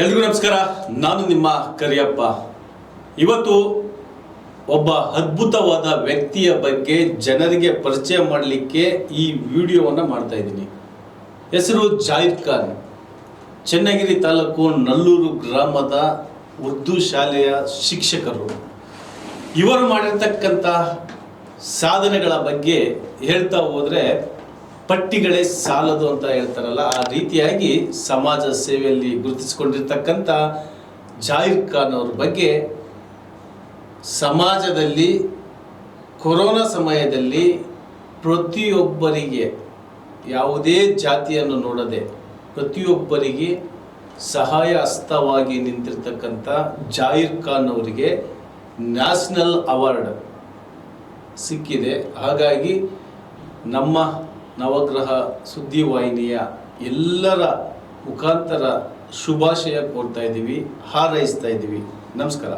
ಎಲ್ರಿಗೂ ನಮಸ್ಕಾರ. ನಾನು ನಿಮ್ಮ ಕರಿಯಪ್ಪ. ಇವತ್ತು ಒಬ್ಬ ಅದ್ಭುತವಾದ ವ್ಯಕ್ತಿಯ ಬಗ್ಗೆ ಜನರಿಗೆ ಪರಿಚಯ ಮಾಡಲಿಕ್ಕೆ ಈ ವಿಡಿಯೋವನ್ನು ಮಾಡ್ತಾ ಇದ್ದೀನಿ. ಹೆಸರು ಜಾಹಿರ್ ಖಾನ್. ಚನ್ನಗಿರಿ ತಾಲೂಕು ನಲ್ಲೂರು ಗ್ರಾಮದ ಉರ್ದು ಶಾಲೆಯ ಶಿಕ್ಷಕರು. ಇವರು ಮಾಡಿರ್ತಕ್ಕಂಥ ಸಾಧನೆಗಳ ಬಗ್ಗೆ ಹೇಳ್ತಾ ಹೋದರೆ ಪಟ್ಟಿಗಳೇ ಸಾಲದು ಅಂತ ಹೇಳ್ತಾರಲ್ಲ, ಆ ರೀತಿಯಾಗಿ ಸಮಾಜ ಸೇವೆಯಲ್ಲಿ ಗುರುತಿಸಿಕೊಂಡಿರ್ತಕ್ಕಂಥ ಜಾಹಿರ್ ಖಾನ್ ಅವ್ರ ಬಗ್ಗೆ ಸಮಾಜದಲ್ಲಿ ಕೊರೋನಾ ಸಮಯದಲ್ಲಿ ಪ್ರತಿಯೊಬ್ಬರಿಗೆ ಯಾವುದೇ ಜಾತಿಯನ್ನು ನೋಡದೆ ಪ್ರತಿಯೊಬ್ಬರಿಗೆ ಸಹಾಯ ಹಸ್ತವಾಗಿ ನಿಂತಿರ್ತಕ್ಕಂಥ ಜಾಹಿರ್ ಖಾನ್ ಅವರಿಗೆ ನ್ಯಾಷನಲ್ ಅವಾರ್ಡ್ ಸಿಕ್ಕಿದೆ. ಹಾಗಾಗಿ ನಮ್ಮ ನವಗ್ರಹ ಸುದ್ದಿವಾಹಿನಿಯ ಎಲ್ಲರ ಮುಖಾಂತರ ಶುಭಾಶಯ ಕೋರ್ತಾ ಇದ್ದೀವಿ, ಹಾರೈಸ್ತಾ ಇದ್ದೀವಿ. ನಮಸ್ಕಾರ.